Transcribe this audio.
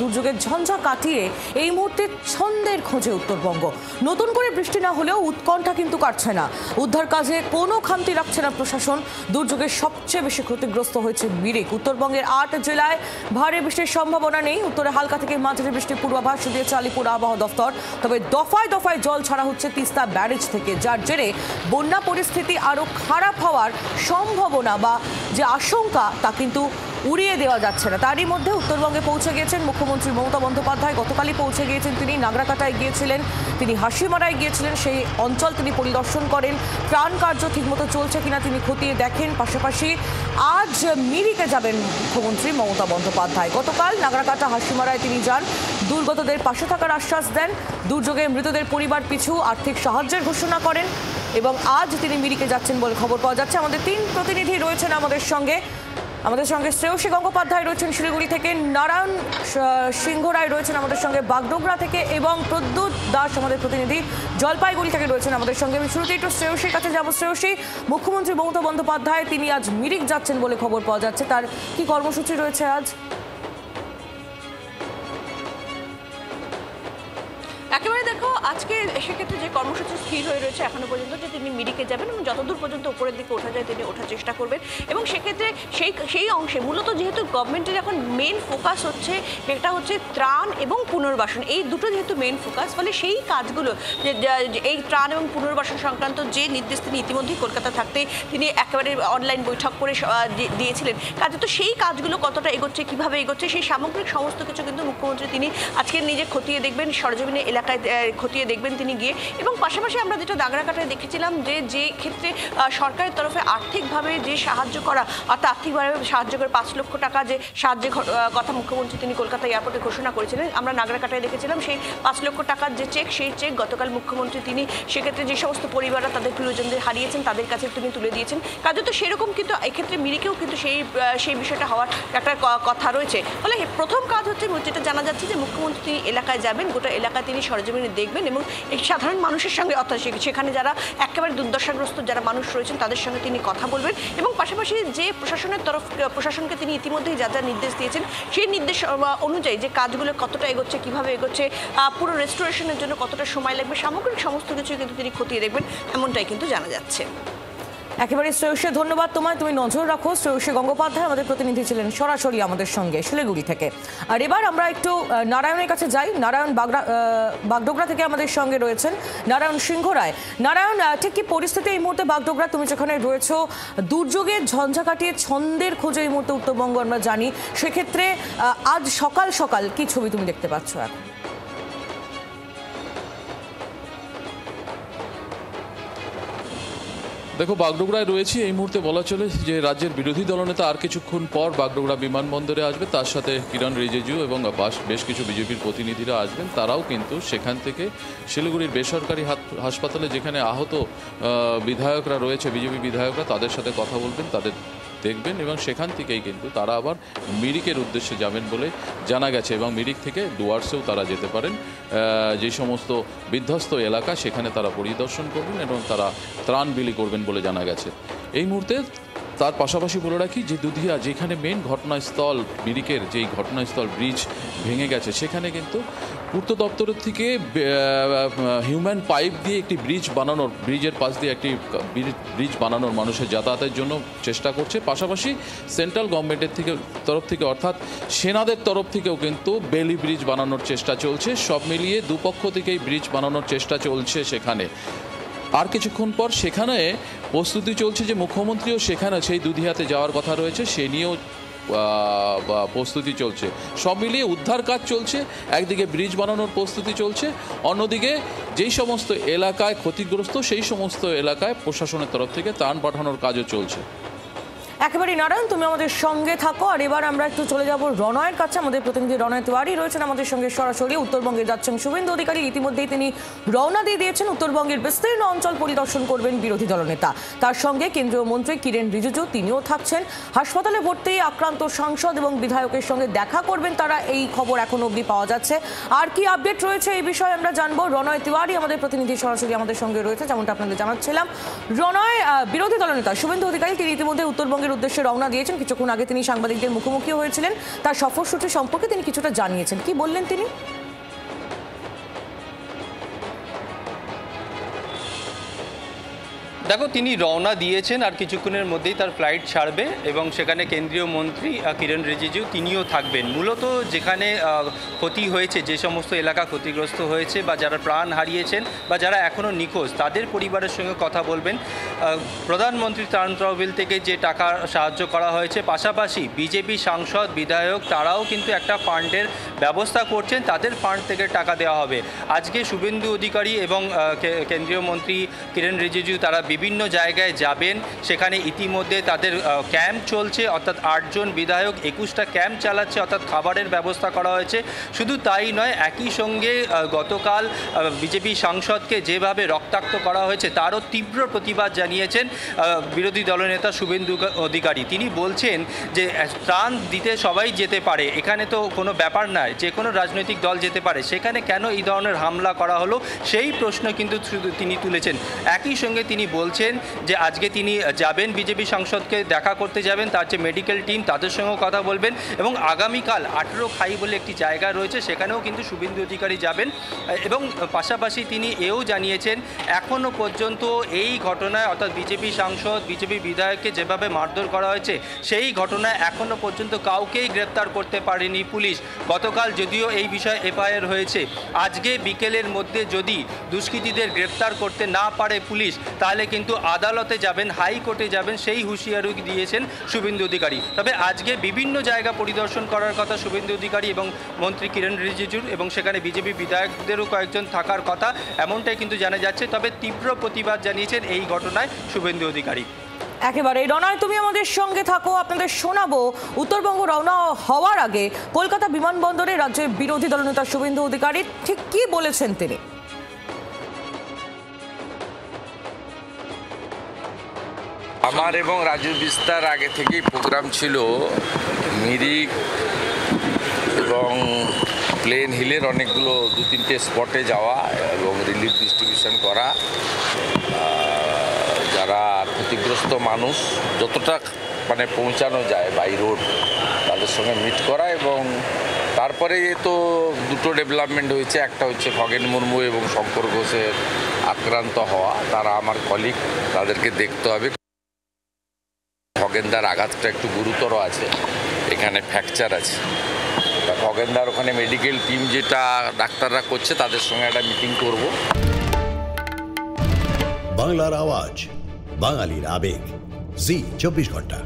দুর্যোগের ঝঞ্ঝা কাটিয়ে এই মুহূর্তে ছন্দের খোঁজে উত্তরবঙ্গ। নতুন করে বৃষ্টি না হলেও উৎকণ্ঠা কিন্তু কাটছে না। উদ্ধার কাজে কোনো খামতি রাখছে না প্রশাসন। দুর্যোগের সবচেয়ে বেশি ক্ষতিগ্রস্ত হয়েছে মিরিক। উত্তরবঙ্গের 8 জেলায় ভারী বৃষ্টির সম্ভাবনা নেই। উত্তরে হালকা থেকে মাঝারি বৃষ্টির পূর্বাভাস দিয়েছে আলিপুর আবহাওয়া দফতর। তবে দফায় দফায় জল ছাড়া হচ্ছে তিস্তা ব্যারেজ থেকে, যার জেরে বন্যা পরিস্থিতি আরও খারাপ হওয়ার সম্ভাবনা বা যে আশঙ্কা তা কিন্তু উড়িয়ে দেওয়া যাচ্ছে না। তারই মধ্যে উত্তরবঙ্গে পৌঁছে গিয়েছেন মুখ্যমন্ত্রী মমতা বন্দ্যোপাধ্যায়। গতকালই পৌঁছে গিয়েছেন তিনি, নাগরাকাটায় গিয়েছিলেন, তিনি হাসিমারায় গিয়েছিলেন। সেই অঞ্চল তিনি পরিদর্শন করেন, ত্রাণ কার্য ঠিকমতো চলছে কিনা তিনি খতিয়ে দেখেন। পাশাপাশি আজ মিরিকে যাবেন মুখ্যমন্ত্রী মমতা বন্দ্যোপাধ্যায়। গতকাল নাগরাকাটা হাসিমারায় তিনি যান, দুর্গতদের পাশে থাকার আশ্বাস দেন, দুর্যোগে মৃতদের পরিবার পিছু আর্থিক সাহায্যের ঘোষণা করেন এবং আজ তিনি মিরিকে যাচ্ছেন বলে খবর পাওয়া যাচ্ছে। আমাদের 3 প্রতিনিধি রয়েছেন আমাদের সঙ্গে শ্রেয়সী গঙ্গোপাধ্যায় রয়েছেন শিলিগুড়ি থেকে, নারায়ণ সিংহ রায় রয়েছেন আমাদের সঙ্গে বাগডোগরা থেকে এবং প্রদ্যুৎ দাস আমাদের প্রতিনিধি জলপাইগুড়ি থেকে রয়েছেন আমাদের সঙ্গে। আমি শুরুতে একটু শ্রেয়সীর কাছে যাবো। শ্রেয়সী, মুখ্যমন্ত্রী মমতা বন্দ্যোপাধ্যায় তিনি আজ মিরিক যাচ্ছেন বলে খবর পাওয়া যাচ্ছে, তার কি কর্মসূচি রয়েছে আজ? একেবারে দেখো, আজকে সেক্ষেত্রে যে কর্মসূচি স্থির হয়ে রয়েছে এখনো পর্যন্ত যে তিনি মিরিকে যাবেন এবং যতদূর পর্যন্ত উপরের দিকে ওঠা যায় তিনি ওঠার চেষ্টা করবেন। এবং সেক্ষেত্রে সেই অংশে মূলত যেহেতু গভর্নমেন্টের এখন মেন ফোকাস হচ্ছে, এটা হচ্ছে ত্রাণ এবং পুনর্বাসন, এই দুটো যেহেতু মেন ফোকাস, ফলে সেই কাজগুলো এই ত্রাণ এবং পুনর্বাসন সংক্রান্ত যে নির্দেশ তিনি ইতিমধ্যেই কলকাতা থাকতে তিনি একেবারে অনলাইন বৈঠক করে দিয়েছিলেন, কাজে তো সেই কাজগুলো কতটা এগোচ্ছে, কীভাবে এগোচ্ছে, সেই সামগ্রিক সমস্ত কিছু কিন্তু মুখ্যমন্ত্রী তিনি আজকে নিজে খতিয়ে দেখবেন, সরজমিনে এলাকায় খতিয়ে দেখবেন তিনি গিয়ে। এবং পাশাপাশি আমরা যেটা নাগরাকাটায় দেখেছিলাম যে ক্ষেত্রে সরকারের তরফে আর্থিকভাবে যে সাহায্য করা, অর্থাৎ আর্থিকভাবে সাহায্য করে 5 লক্ষ টাকা যে সাহায্যের কথা মুখ্যমন্ত্রী তিনি কলকাতা এয়ারপোর্টে ঘোষণা করেছিলেন, আমরা নাগরাকাটায় দেখেছিলাম সেই 5 লক্ষ টাকার যে চেক, সেই চেক গতকাল মুখ্যমন্ত্রী তিনি সেক্ষেত্রে যে সমস্ত পরিবাররা তাদের প্রিয়জনদের হারিয়েছেন তাদের কাছে তিনি তুলে দিয়েছেন। কাজে তো সেরকম কিন্তু এক্ষেত্রে মিরিকেও কিন্তু সেই বিষয়টা হওয়ার একটা কথা রয়েছে। ফলে প্রথম কাজ হচ্ছে, যেটা জানা যাচ্ছে যে মুখ্যমন্ত্রী তিনি এলাকায় যাবেন, গোটা এলাকায় তিনি সরজমিনে দেখবেন এবং এই সাধারণ মানুষের সঙ্গে, অর্থাৎ সেখানে যারা একেবারে দুর্দশাগ্রস্ত যারা মানুষ রয়েছেন তাদের সঙ্গে তিনি কথা বলবেন। এবং পাশাপাশি যে প্রশাসনকে তিনি ইতিমধ্যেই যা যা নির্দেশ দিয়েছেন সেই নির্দেশ অনুযায়ী যে কাজগুলো কতটা এগোচ্ছে, কীভাবে এগোচ্ছে, পুরো রেস্টোরেশনের জন্য কতটা সময় লাগবে, সামগ্রিক সমস্ত কিছু কিন্তু তিনি খতিয়ে দেখবেন, এমনটাই কিন্তু জানা যাচ্ছে। একেবারে শ্রেয়সী, ধন্যবাদ তোমায়, তুমি নজর রাখো। শ্রেয়সী গঙ্গোপাধ্যায় আমাদের প্রতিনিধি ছিলেন সরাসরি আমাদের সঙ্গে শিলিগুড়ি থেকে। আর এবার আমরা একটু নারায়ণের কাছে যাই। নারায়ণ বাগডোগরা থেকে আমাদের সঙ্গে রয়েছেন নারায়ণ সিংহ রায়। নারায়ণ, ঠিক কি পরিস্থিতি এই মুহূর্তে বাগডোগরা, তুমি যেখানে রয়েছো? দুর্যোগের ঝঞ্ঝা কাটিয়ে ছন্দের খোঁজে এই মুহূর্তে উত্তরবঙ্গ আমরা জানি, সেক্ষেত্রে আজ সকাল সকাল কি ছবি তুমি দেখতে পাচ্ছ এখন? দেখো, বাগডোগরায় রয়েছি এই মুহূর্তে। বলা চলে যে রাজ্যের বিরোধী দলনেতা আর কিছুক্ষণ পর বাগডোগরা বিমানবন্দরে আসবে, তার সাথে কিরণ রিজিজু এবং বেশ কিছু বিজেপির প্রতিনিধিরা আসবেন। তারাও কিন্তু সেখান থেকে শিলিগুড়ির বেসরকারি হাসপাতালে যেখানে আহত বিধায়করা রয়েছে, বিজেপি বিধায়করা, তাদের সাথে কথা বলবেন, তাদের দেখবেন এবং সেখান থেকেই কিন্তু তারা আবার মিরিকের উদ্দেশ্যে যাবেন বলে জানা গেছে। এবং মিরিক থেকে ডুয়ার্সেও তারা যেতে পারেন, যে সমস্ত বিধ্বস্ত এলাকা সেখানে তারা পরিদর্শন করবেন এবং তারা ত্রাণ বিলি করবেন বলে জানা গেছে এই মুহূর্তে। তার পাশাপাশি বলে রাখি যে দুধিয়া যেখানে মেন ঘটনাস্থল, মিরিকের যেই ঘটনাস্থল, ব্রিজ ভেঙে গেছে, সেখানে কিন্তু পূর্ত দপ্তরের থেকে হিউম্যান পাইপ দিয়ে একটি ব্রিজের পাশ দিয়ে একটি ব্রিজ বানানোর মানুষের যাতায়াতের জন্য চেষ্টা করছে। পাশাপাশি সেন্ট্রাল গভর্নমেন্টের তরফ থেকে, অর্থাৎ সেনাদের তরফ থেকেও কিন্তু বেলি ব্রিজ বানানোর চেষ্টা চলছে। সব মিলিয়ে দুপক্ষ থেকেই ব্রিজ বানানোর চেষ্টা চলছে সেখানে। আর কিছুক্ষণ পর সেখানে প্রস্তুতি চলছে যে মুখ্যমন্ত্রীও সেখানে সেই দুধিয়াতে যাওয়ার কথা রয়েছে, সে নিয়েও প্রস্তুতি চলছে। সব মিলিয়ে উদ্ধার কাজ চলছে, একদিকে ব্রিজ বানানোর প্রস্তুতি চলছে, অন্যদিকে যেই সমস্ত এলাকায় ক্ষতিগ্রস্ত সেই সমস্ত এলাকায় প্রশাসনের তরফ থেকে ত্রাণ পাঠানোর কাজও চলছে। একেবারে নারায়ণ, তুমি আমাদের সঙ্গে থাকো। আর এবার আমরা একটু চলে যাব রনয়ের কাছে। আমাদের প্রতিনিধি রনয় তিওয়ারি রয়েছেন আমাদের সঙ্গে সরাসরি। উত্তরবঙ্গে যাচ্ছেন শুভেন্দু অধিকারী, ইতিমধ্যেই তিনি রওনা দিয়ে দিয়েছেন। উত্তরবঙ্গের বিস্তীর্ণ অঞ্চল পরিদর্শন করবেন বিরোধী দলনেতা, তার সঙ্গে কেন্দ্রীয় মন্ত্রী কিরেন রিজিজু তিনিও থাকছেন। হাসপাতালে ভর্তি আক্রান্ত সাংসদ এবং বিধায়কের সঙ্গে দেখা করবেন তারা, এই খবর এখনো অবধি পাওয়া যাচ্ছে। আর কি আপডেট রয়েছে এই বিষয়ে আমরা জানবো। রনয় তিওয়ারি আমাদের প্রতিনিধি সরাসরি আমাদের সঙ্গে রয়েছে। যেমনটা আপনাদের জানাচ্ছিলাম, রনয়, বিরোধী দলনেতা শুভেন্দু অধিকারী তিনি ইতিমধ্যে উত্তরবঙ্গের বিমানবন্দরের উদ্দেশ্যে রওনা দিয়েছেন। কিছুক্ষণ আগে তিনি সাংবাদিকদের মুখোমুখি হয়েছিলেন। তার সফরসূচি সম্পর্কে তিনি কিছুটা জানিয়েছেন। কি বললেন তিনি? দেখো, তিনি রওনা দিয়েছেন আর কিছুক্ষণের মধ্যেই তার ফ্লাইট ছাড়বে এবং সেখানে কেন্দ্রীয় মন্ত্রী কিরণ রিজিজু তিনিও থাকবেন। মূলত যেখানে ক্ষতি হয়েছে, যে সমস্ত এলাকা ক্ষতিগ্রস্ত হয়েছে বা যারা প্রাণ হারিয়েছেন বা যারা এখনও নিখোঁজ, তাদের পরিবারের সঙ্গে কথা বলবেন। প্রধানমন্ত্রী ত্রাণ তহবিল থেকে যে টাকা সাহায্য করা হয়েছে, পাশাপাশি বিজেপি সাংসদ বিধায়ক তারাও কিন্তু একটা ফান্ডের ব্যবস্থা করছেন, তাদের ফান্ড থেকে টাকা দেওয়া হবে। আজকে শুভেন্দু অধিকারী এবং কেন্দ্রীয় মন্ত্রী কিরণ রিজিজু তারা বিভিন্ন জায়গায় যাবেন। সেখানে ইতিমধ্যে তাদের ক্যাম্প চলছে, অর্থাৎ 8 জন বিধায়ক 21টা ক্যাম্প চালাচ্ছে, অর্থাৎ খাবারের ব্যবস্থা করা হয়েছে। শুধু তাই নয়, একই সঙ্গে গতকাল বিজেপি সাংসদকে যেভাবে রক্তাক্ত করা হয়েছে তারও তীব্র প্রতিবাদ জানিয়েছেন বিরোধী দলনেতা শুভেন্দু অধিকারী। তিনি বলছেন যে ত্রাণ দিতে সবাই যেতে পারে, এখানে তো কোনো ব্যাপার নয়, যে কোনো রাজনৈতিক দল যেতে পারে, সেখানে কেন এই ধরনের হামলা করা হলো সেই প্রশ্ন কিন্তু তিনি তুলেছেন। একই সঙ্গে তিনি বলছেন যে আজকে তিনি যাবেন, বিজেপি সাংসদকে দেখা করতে যাবেন, তার যে মেডিকেল টিম তাদের সঙ্গেও কথা বলবেন এবং আগামীকাল 18 খাই বলে একটি জায়গা রয়েছে, সেখানেও কিন্তু শুভেন্দু অধিকারী যাবেন। এবং পাশাপাশি তিনি এও জানিয়েছেন এখনও পর্যন্ত এই ঘটনায়, অর্থাৎ বিজেপি সাংসদ বিজেপি বিধায়ককে যেভাবে মারধর করা হয়েছে সেই ঘটনায় এখনও পর্যন্ত কাউকেই গ্রেপ্তার করতে পারেনি পুলিশ। গতকাল যদিও এই বিষয়ে এফআইআর হয়েছে, আজকে বিকেলের মধ্যে যদি দুষ্কৃতীদের গ্রেপ্তার করতে না পারে পুলিশ, তাহলে কিন্তু আদালতে যাবেন, হাইকোর্টে যাবেন, সেই হুঁশিয়ারি দিয়েছেন শুভেন্দু অধিকারী। তবে আজকে বিভিন্ন জায়গা পরিদর্শন করার কথা শুভেন্দু অধিকারী এবং মন্ত্রী কিরণ রিজিজুর, এবং সেখানে বিজেপি বিধায়কদেরও কয়েকজন থাকার কথা, এমনটাই কিন্তু জানা যাচ্ছে। তবে তীব্র প্রতিবাদ জানিয়েছেন এই ঘটনায় শুভেন্দু অধিকারী। একেবারে রওনায় তুমি আমাদের সঙ্গে থাকো, আপনাদের শোনাবো উত্তরবঙ্গ রওনা হওয়ার আগে কলকাতা বিমানবন্দরে রাজ্যের বিরোধী দলনেতা শুভেন্দু অধিকারী ঠিক কি বলেছেন তিনি। আমার এবং রাজু বিস্তার আগে থেকেই প্রোগ্রাম ছিল মিরিক এবং প্লেন হিলের অনেকগুলো 2-3টে স্পটে যাওয়া এবং রিলিফ ডিস্ট্রিবিউশন করা, যারা ক্ষতিগ্রস্ত মানুষ যতটা পৌঁছানো যায় বাই রোড তাদের সঙ্গে মিট করা। এবং তারপরে তো দুটো ডেভেলপমেন্ট হয়েছে, একটা হচ্ছে খগেন মুর্মু এবং শঙ্কর ঘোষের আক্রান্ত হওয়া, তারা আমার কলিগ, তাদেরকে দেখতে হবে। খগেনদার আঘাতটা একটু গুরুতর আছে, এখানে ফ্র্যাকচার আছে। খগেনদার ওখানে মেডিকেল টিম যেটা ডাক্তাররা করছে তাদের সঙ্গে একটা মিটিং করব। বাংলার আওয়াজ, বাঙালির আবেগ, জি 24 ঘন্টা।